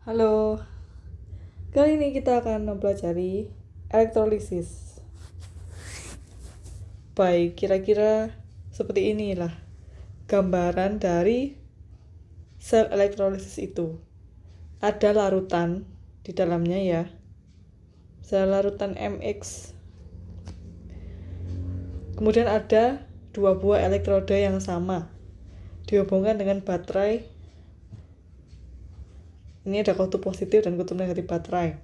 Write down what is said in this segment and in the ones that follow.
Halo, kali ini kita akan mempelajari elektrolisis. Baik, kira-kira seperti inilah gambaran dari sel elektrolisis itu. Ada larutan di dalamnya ya, sel larutan MX. Kemudian ada dua buah elektroda yang sama, dihubungkan dengan baterai. Ini ada kutub positif dan kutub negatif baterai.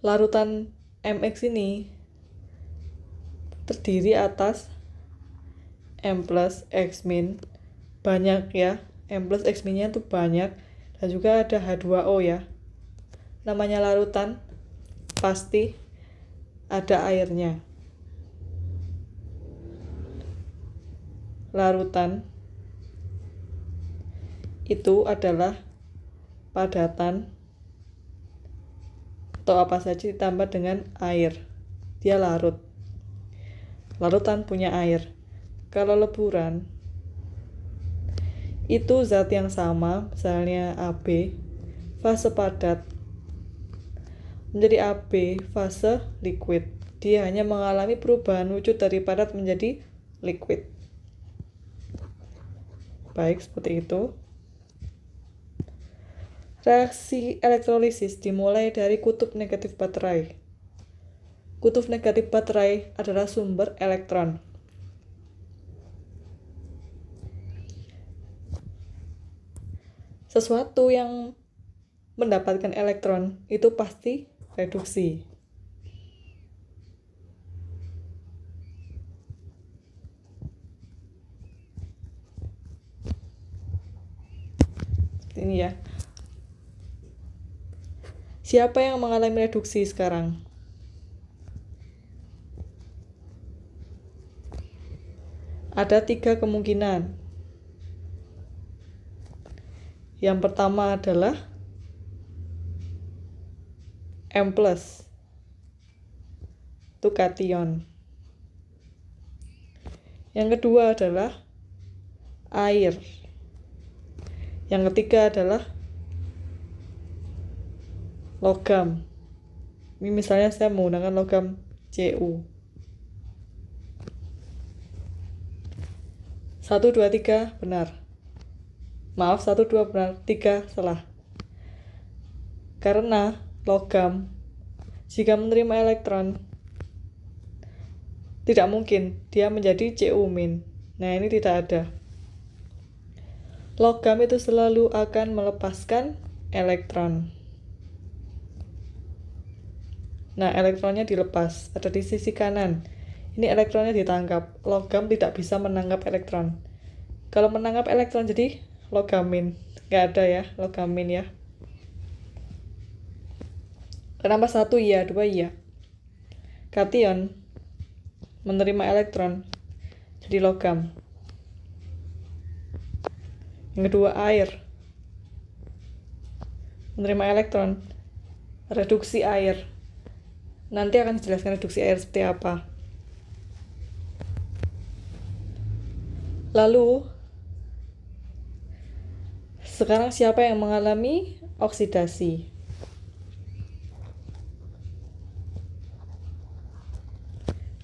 Larutan MX ini terdiri atas M plus X min, banyak ya, M plus X minnya itu banyak, dan juga ada H2O ya. Namanya larutan, pasti ada airnya. Larutan itu adalah padatan atau apa saja ditambah dengan air. Dia larut. Larutan punya air. Kalau leburan, itu zat yang sama, misalnya AB, fase padat, menjadi AB, fase liquid. Dia hanya mengalami perubahan wujud dari padat menjadi liquid. Baik, seperti itu. Reaksi elektrolisis dimulai dari kutub negatif baterai. Kutub negatif baterai adalah sumber elektron. Sesuatu yang mendapatkan elektron itu pasti reduksi. Seperti ini ya. Siapa yang mengalami reduksi sekarang? Ada 3 kemungkinan. Yang pertama adalah M+, itu kation. Yang kedua adalah air. Yang ketiga adalah logam. Ini misalnya saya menggunakan logam Cu. 1, 2, 3 benar. Maaf, 1, 2 benar, 3 salah. Karena logam, jika menerima elektron, tidak mungkin dia menjadi Cu min. Nah, ini tidak ada. Logam itu selalu akan melepaskan elektron. Nah, elektronnya dilepas, ada di sisi kanan. Ini elektronnya ditangkap. Logam tidak bisa menangkap elektron. Kalau menangkap elektron jadi logamin. Nggak ada ya, logamin ya. Kenapa 1 iya, 2 iya? Kation menerima elektron jadi logam. Yang kedua air menerima elektron, reduksi air. Nanti akan dijelaskan reduksi air seperti apa. Lalu, sekarang siapa yang mengalami oksidasi?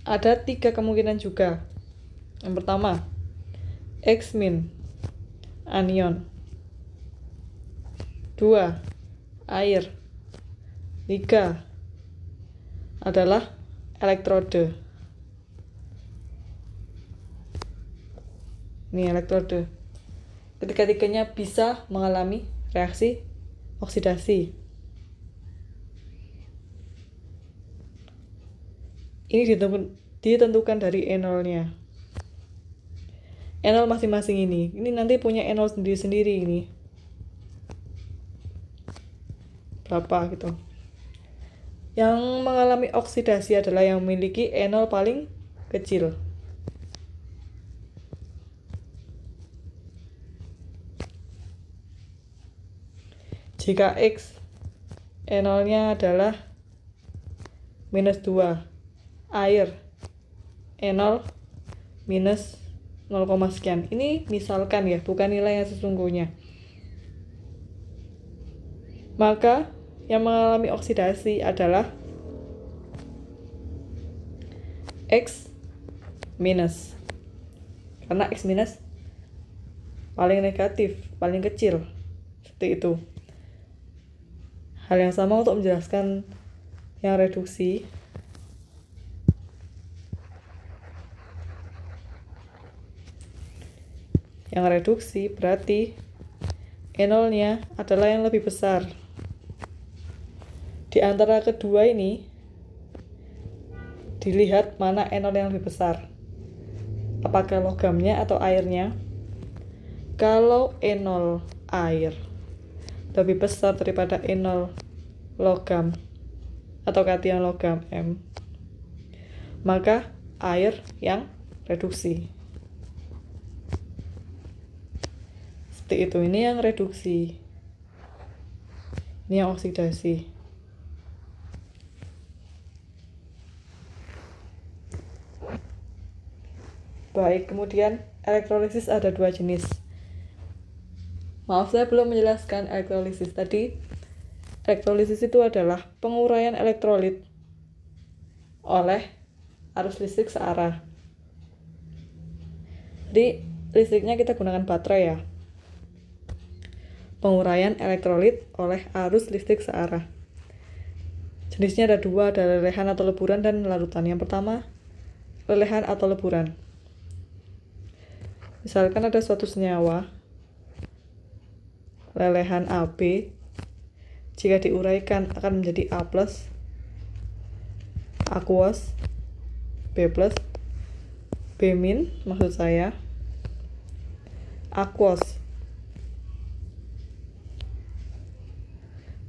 Ada 3 kemungkinan juga. Yang pertama, X min, anion. 2, air. 3, adalah elektrode. Ini elektrode. Ketiga-tiganya bisa mengalami reaksi oksidasi. Ini ditentukan dari enolnya. Enol masing-masing ini. Ini nanti punya enol sendiri-sendiri ini. Berapa gitu. Yang mengalami oksidasi adalah yang memiliki enol paling kecil. Jika X enolnya adalah -2, air enol 0, sekian. Ini misalkan ya, bukan nilai yang sesungguhnya. Maka yang mengalami oksidasi adalah X minus. Karena X minus paling negatif, paling kecil. Seperti itu. Hal yang sama untuk menjelaskan yang reduksi. Yang reduksi berarti E0-nya adalah yang lebih besar. Di antara kedua ini, dilihat mana E0 yang lebih besar. Apakah logamnya atau airnya? Kalau E0 air lebih besar daripada E0 logam atau kation logam M, maka air yang reduksi. Seperti itu, ini yang reduksi. Ini yang oksidasi. Baik, kemudian elektrolisis ada 2 jenis. Maaf, saya belum menjelaskan elektrolisis tadi. Elektrolisis itu adalah penguraian elektrolit oleh arus listrik searah. Jadi, listriknya kita gunakan baterai ya. Penguraian elektrolit oleh arus listrik searah. Jenisnya ada 2, ada lelehan atau leburan dan larutan. Yang pertama, lelehan atau leburan. Misalkan ada suatu senyawa, lelehan AB, jika diuraikan akan menjadi A+, aqueous, B+, B- maksud saya, aqueous.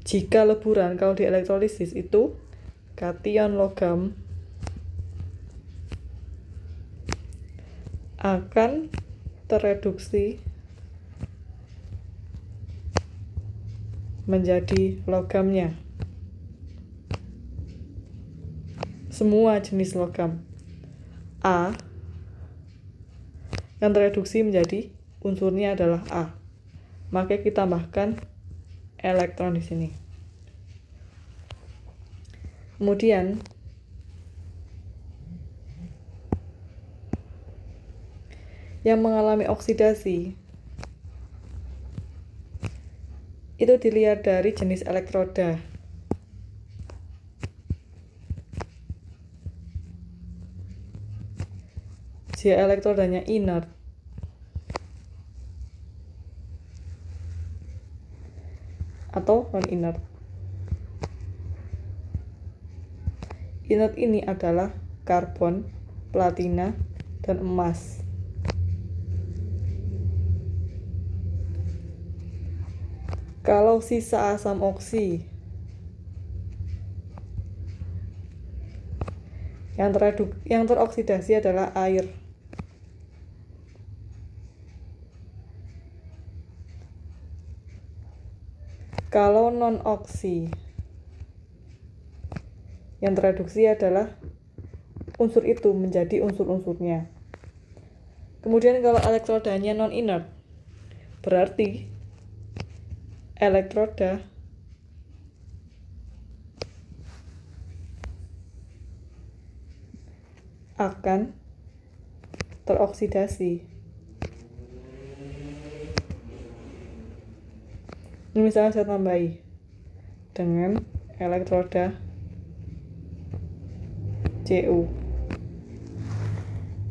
Jika leburan, kalau di elektrolisis itu kation logam akan tereduksi menjadi logamnya. Semua jenis logam A yang tereduksi menjadi unsurnya adalah A. Maka kita tambahkan elektron di sini. Kemudian yang mengalami oksidasi itu dilihat dari jenis elektroda. Jika elektrodanya inert atau non-inert. Inert ini adalah karbon, platina, dan emas. Kalau sisa asam oksi yang teroksidasi adalah air. Kalau non-oksi yang tereduksi adalah unsur itu menjadi unsur-unsurnya. Kemudian kalau elektrodanya non-inert, berarti elektroda akan teroksidasi. Ini misalnya saya tambahi dengan elektroda Cu.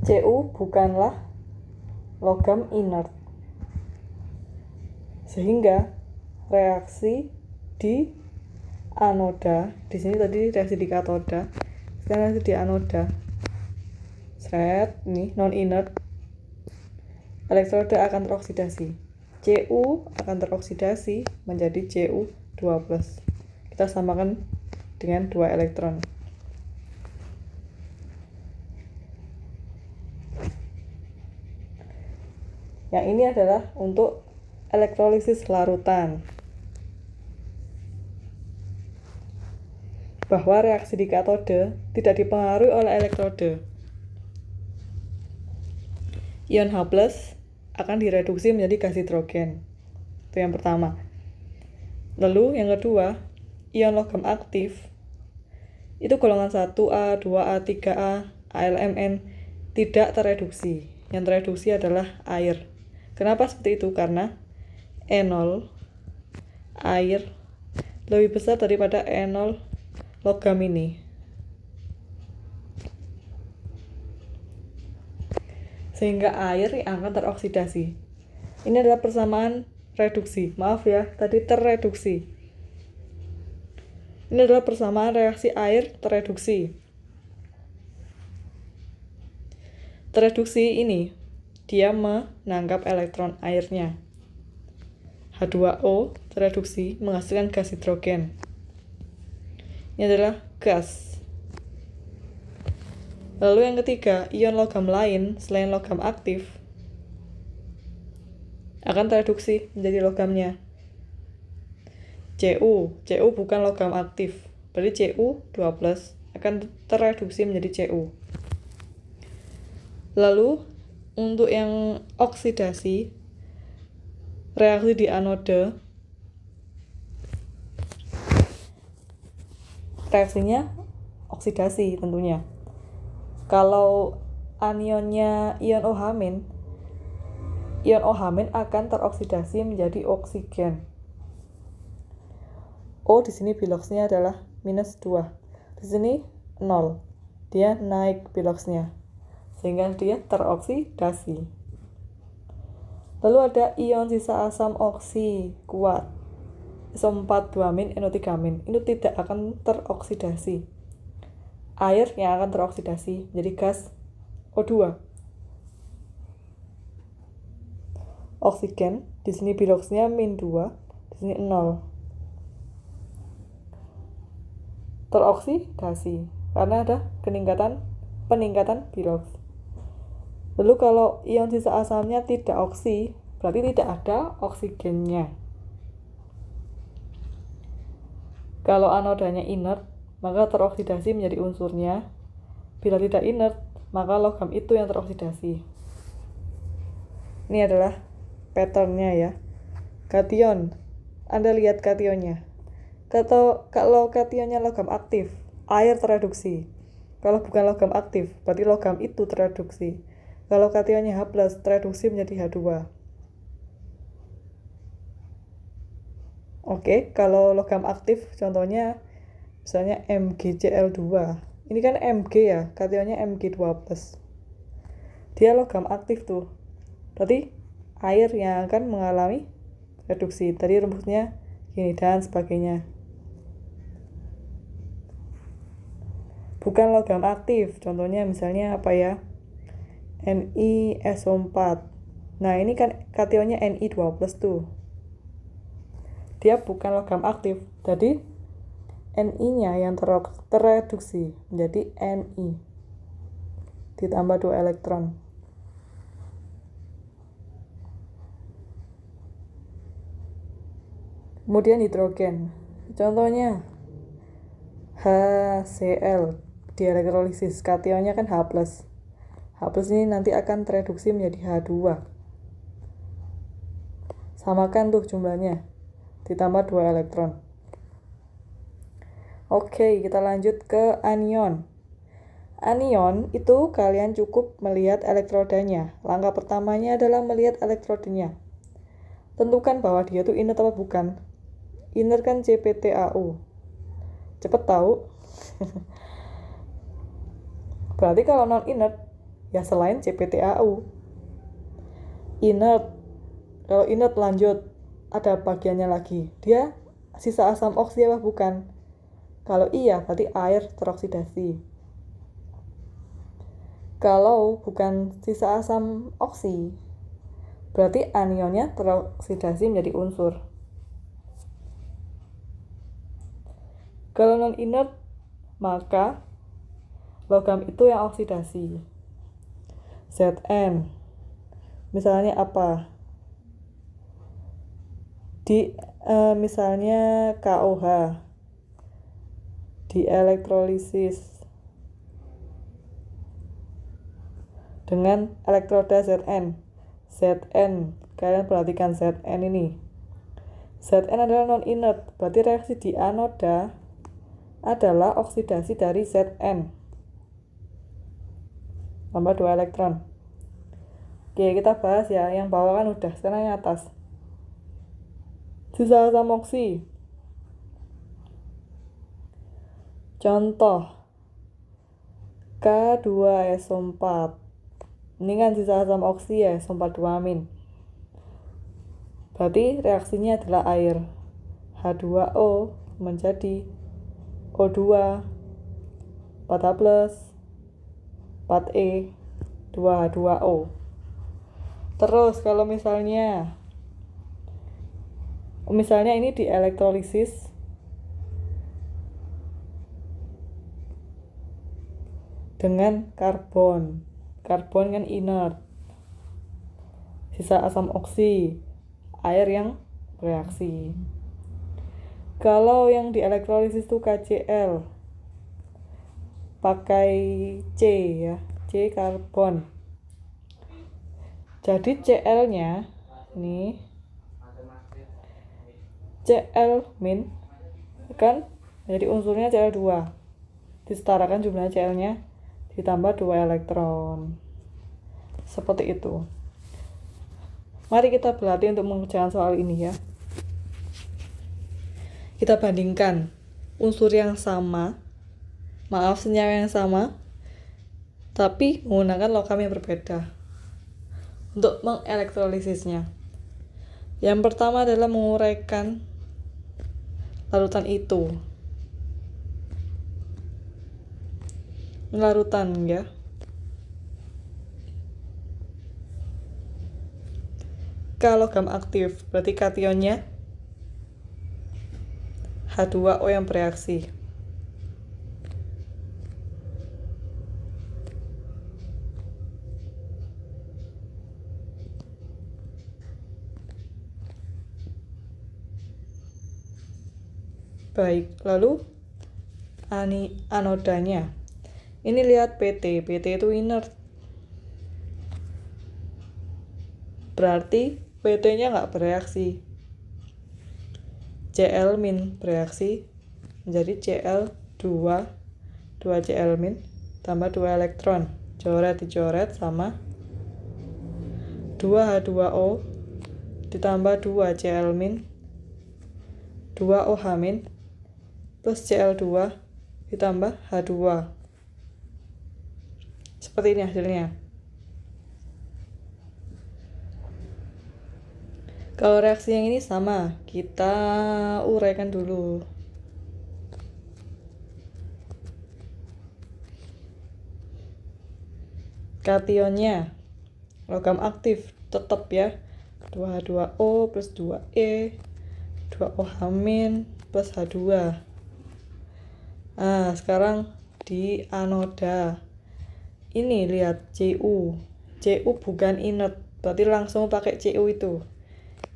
Cu bukanlah logam inert, sehingga reaksi di anoda, di sini tadi reaksi di katoda, sekarang reaksi di anoda, ini non inert, elektroda akan teroksidasi. Cu akan teroksidasi menjadi Cu2+. Kita samakan dengan 2 elektron. Yang ini adalah untuk elektrolisis larutan. Bahwa reaksi di katode tidak dipengaruhi oleh elektrode. Ion H+ akan direduksi menjadi gas hidrogen. Itu yang pertama. Lalu yang kedua, ion logam aktif itu golongan 1A, 2A, 3A, AlMn tidak tereduksi. Yang tereduksi adalah air. Kenapa seperti itu? Karena E0 air lebih besar daripada E0 logam ini. Sehingga air yang akan teroksidasi. Ini adalah persamaan reduksi. Maaf ya, tadi terreduksi. Ini adalah persamaan reaksi air tereduksi. Tereduksi ini, dia menangkap elektron airnya. H2O tereduksi menghasilkan gas hidrogen. Ini adalah gas. Lalu yang ketiga, ion logam lain selain logam aktif akan tereduksi menjadi logamnya. Cu bukan logam aktif, berarti Cu2+ akan tereduksi menjadi Cu. Lalu untuk yang oksidasi, reaksi di anode, reaksinya oksidasi tentunya. Kalau anionnya ion OH-, ion OH- akan teroksidasi menjadi oksigen. O di sini biloxnya adalah -2. Di sini 0. Dia naik biloxnya. Sehingga dia teroksidasi. Lalu ada ion sisa asam oksi kuat. iso4 2- NO3-. Itu tidak akan teroksidasi. Air yang akan teroksidasi menjadi gas O2. Oksigen, di sini biloxnya -2, di sini 0. Teroksidasi karena ada peningkatan bilox. Lalu kalau ion sisa asamnya tidak oksi, berarti tidak ada oksigennya. Kalau anodanya inert, maka teroksidasi menjadi unsurnya. Bila tidak inert, maka logam itu yang teroksidasi. Ini adalah patternnya ya. Kation, Anda lihat kationnya. Kalau kationnya logam aktif, air tereduksi. Kalau bukan logam aktif, berarti logam itu tereduksi. Kalau kationnya H+, tereduksi menjadi H2. Oke, kalau logam aktif contohnya misalnya MgCl2. Ini kan Mg ya, kationnya Mg2+. Dia logam aktif tuh. Berarti air yang akan mengalami reduksi. Tadi rumusnya gini dan sebagainya. Bukan logam aktif, contohnya misalnya apa ya? NiSO4. Nah, ini kan kationnya Ni2+ tuh. Dia bukan logam aktif, jadi Ni-nya yang tereduksi menjadi Ni. Ditambah 2 elektron. Kemudian hidrogen. Contohnya HCl dielektrolisis, kationnya kan H+. H+ ini nanti akan tereduksi menjadi H2. Samakan tuh jumlahnya. Ditambah 2 elektron. Oke, kita lanjut ke anion. Anion itu kalian cukup melihat elektrodanya. Langkah pertamanya adalah melihat elektrodanya. Tentukan bahwa dia itu inert atau bukan. Inert kan CpTaU. Cepet tahu. Berarti kalau non inert ya selain CpTaU. Inert. Kalau inert lanjut ada bagiannya lagi. Dia sisa asam oksi apa bukan? Kalau iya berarti air teroksidasi. Kalau bukan sisa asam oksi, berarti anionnya teroksidasi menjadi unsur. Kalau non inert, maka logam itu yang oksidasi. Zn. Misalnya apa? Misalnya KOH. Di elektrolisis. dengan elektroda Zn. Zn, kalian perhatikan Zn ini. Zn adalah non-inert, berarti reaksi di anoda adalah oksidasi dari Zn. Tambah 2 elektron. Oke, kita bahas ya. Yang bawah kan udah, sekarang yang atas. Sisa asam oksi. Contoh K2SO4. Ini kan sisa asam oksi ya, SO42-amin. Berarti reaksinya adalah air. H2O menjadi O2, 4H+, 4E, 2H2O. Terus kalau misalnya ini di elektrolisis dengan karbon kan inert, sisa asam oksi, air yang bereaksi. Kalau yang di elektrolisis itu KCl, pakai C ya, C karbon. Jadi Cl-nya ini Cl- kan jadi unsurnya Cl2. Disetarakan jumlah Cl-nya ditambah 2 elektron. Seperti itu. Mari kita berlatih untuk mengerjakan soal ini ya. Kita bandingkan unsur yang sama, senyawa yang sama, tapi menggunakan logam yang berbeda untuk mengelektrolisisnya. Yang pertama adalah menguraikan larutan itu. Larutan ya. K logam aktif, berarti kationnya H2O yang bereaksi. Baik, lalu anodanya. Ini lihat PT itu inert. Berarti PT-nya nggak bereaksi. Cl- bereaksi menjadi Cl2, 2 Cl- tambah 2 elektron. Dicoret sama 2H2O ditambah 2 Cl-, 2 OH- plus Cl2 ditambah H2. Seperti ini hasilnya. Kalau reaksi yang ini sama, kita uraikan dulu. Kationnya logam aktif tetap ya, 2H2O plus 2E, 2OH- plus H2. Nah, sekarang di anoda. Ini lihat Cu bukan inert, berarti langsung pakai Cu itu.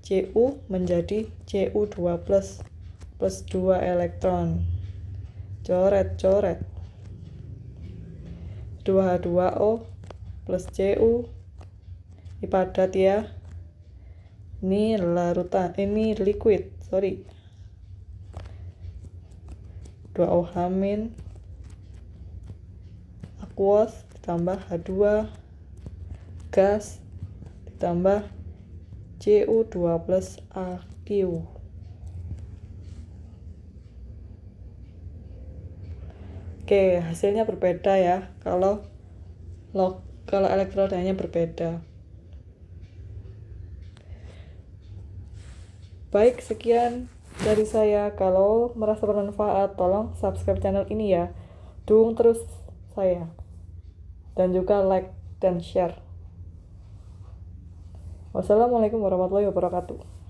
Cu menjadi Cu2 plus 2 elektron. Coret 2H2O plus Cu. Ini padat ya. Ini larutan, ini liquid, 2OH- aqueous ditambah H2 gas ditambah Cu2 plus Aq. Oke, hasilnya berbeda ya kalau elektrodanya berbeda. Baik, sekian dari saya. Kalau merasa bermanfaat, tolong subscribe channel ini ya. Dukung terus saya. Dan juga like dan share. Wassalamualaikum warahmatullahi wabarakatuh.